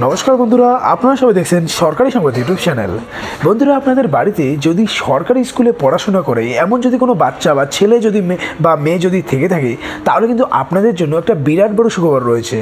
নমস্কার বন্ধুরা, আপনারা সবাই দেখছেন সরকারি সংবাদ ইউটিউব চ্যানেল। বন্ধুরা, আপনাদের বাড়িতে যদি সরকারি স্কুলে পড়াশোনা করে এমন যদি কোনো বাচ্চা বা ছেলে যদি মেয়ে যদি থেকে থাকে, তাহলে কিন্তু আপনাদের জন্য একটা বিরাট বড় সুখবর রয়েছে।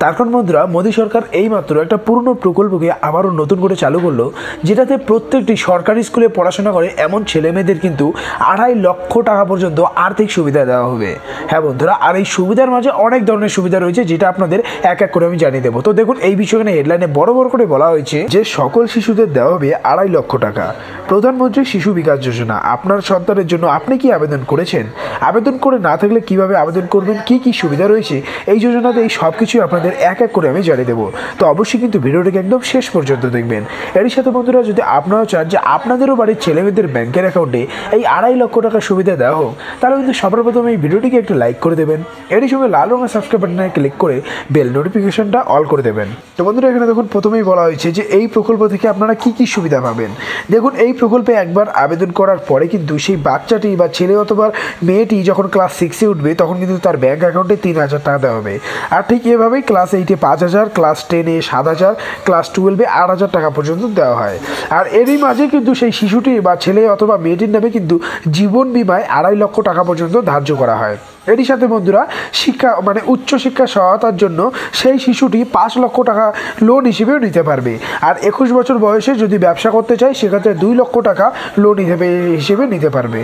তার কারণ বন্ধুরা, মোদী সরকার এইমাত্র একটা পুরনো প্রকল্পকে আবারও নতুন করে চালু করলো, যেটাতে প্রত্যেকটি সরকারি স্কুলে পড়াশোনা করে এমন ছেলে মেয়েদের কিন্তু 2.5 লক্ষ টাকা পর্যন্ত আর্থিক সুবিধা দেওয়া হবে। হ্যাঁ বন্ধুরা, আর এই সুবিধার মাঝে অনেক ধরনের সুবিধা রয়েছে, যেটা আপনাদের এক এক করে আমি জানিয়ে দেবো। তো দেখুন, এই বিষয়ে হেডলাইনে বড় বড় করে বলা হয়েছে যে সকল শিশুদের দেওয়া হবে 2.5 লক্ষ টাকা। প্রধানমন্ত্রী শিশু বিকাশ যোজনা। আপনার সন্তানের জন্য আপনি কি আবেদন করেছেন? আবেদন করে না থাকলে কিভাবে আবেদন করবেন, কি কি সুবিধা রয়েছে এই যোজনাতে, এই সব কিছুই আপনাদের এক এক করে আমি জানিয়ে দেবো। তো অবশ্যই কিন্তু ভিডিওটিকে একদম শেষ পর্যন্ত দেখবেন। এরই সাথে বন্ধুরা, যদি আপনারাও চান যে আপনাদেরও বাড়ির ছেলেমেয়েদের ব্যাংকের অ্যাকাউন্টে এই 2.5 লক্ষ টাকা সুবিধা দেওয়া হোক, তাহলে কিন্তু সবার প্রথমে এই ভিডিওটিকে একটু লাইক করে দেবেন। এরই সঙ্গে লাল রঙের সাবস্ক্রাইব বাটনে ক্লিক করে বেল নোটিফিকেশনটা অল করে দেবেন। তো বন্ধুরা, এখানে দেখুন প্রথমেই বলা হয়েছে যে এই প্রকল্প থেকে আপনারা কি কি সুবিধা পাবেন। দেখুন, এই প্রকল্পে একবার আবেদন করার পরে কিন্তু সেই বাচ্চাটি বা ছেলে অথবা মেয়েটি যখন ক্লাস 6-এ উঠবে, তখন কিন্তু তার ব্যাঙ্ক অ্যাকাউন্টে 3,000 টাকা দেওয়া হবে। আর ঠিক এভাবেই ক্লাস 8-এ 5,000, ক্লাস 10-এ 7,000, ক্লাস 12-এ 8,000 টাকা পর্যন্ত দেওয়া হয়। আর এরই মাঝে কিন্তু সেই শিশুটি বা ছেলে অথবা মেয়েটির নামে কিন্তু জীবন বিমায় 2.5 লক্ষ টাকা পর্যন্ত ধার্য করা হয়। এরই সাথে বন্ধুরা, শিক্ষা মানে উচ্চশিক্ষা সহায়তার জন্য সেই শিশুটি 5 লক্ষ টাকা লোন হিসেবেও নিতে পারবে। আর 21 বছর বয়সে যদি ব্যবসা করতে চায়, সেক্ষেত্রে 2 লক্ষ টাকা লোন হিসেবে নিতে পারবে।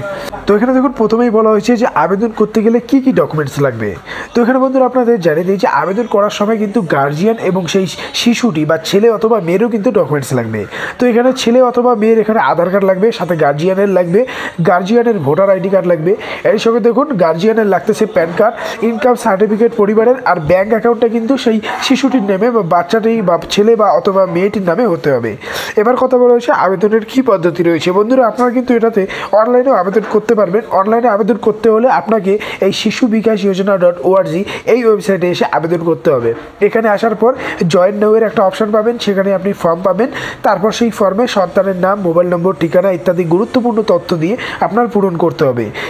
তো এখানে দেখুন প্রথমেই বলা হয়েছে যে আবেদন করতে গেলে কি কি ডকুমেন্টস লাগবে। তো এখানে বন্ধুরা আপনাদের জানিয়ে দিই যে আবেদন করার সময় কিন্তু গার্জিয়ান এবং সেই শিশুটি বা ছেলে অথবা মেয়েরও কিন্তু ডকুমেন্টস লাগবে। তো এখানে ছেলে অথবা মেয়ের এখানে আধার কার্ড লাগবে, সাথে গার্জিয়ানের লাগবে, গার্জিয়ানের ভোটার আইডি কার্ড লাগবে। এর সঙ্গে দেখুন গার্জিয়ানের লাগতেছে প্যান কার্ড, ইনকাম সার্টিফিকেট পরিবারের, আর ব্যাঙ্ক অ্যাকাউন্টটা কিন্তু সেই শিশুটির নামে বা বাচ্চাটি বা ছেলে বা অথবা মেয়েটির নামে হতে হবে। এবার কথা বলা হয়েছে আবেদনের কী পদ্ধতি রয়েছে। বন্ধুরা, আপনারা কিন্তু এটাতে অনলাইনেও আবেদন করতে পারবেন। অনলাইনে আবেদন করতে হলে আপনাকে এই শিশু বিকাশ যোজনা .org এই ওয়েবসাইটে এসে আবেদন করতে হবে। এখানে আসার পর জয়েন নাও এর একটা অপশন পাবেন, সেখানে আপনি ফর্ম পাবেন। তারপর সেই ফর্মে সন্তানের নাম, মোবাইল নম্বর, ঠিকানা ইত্যাদি গুরুত্বপূর্ণ তথ্য দিয়ে আপনার পূরণ করতে হবে।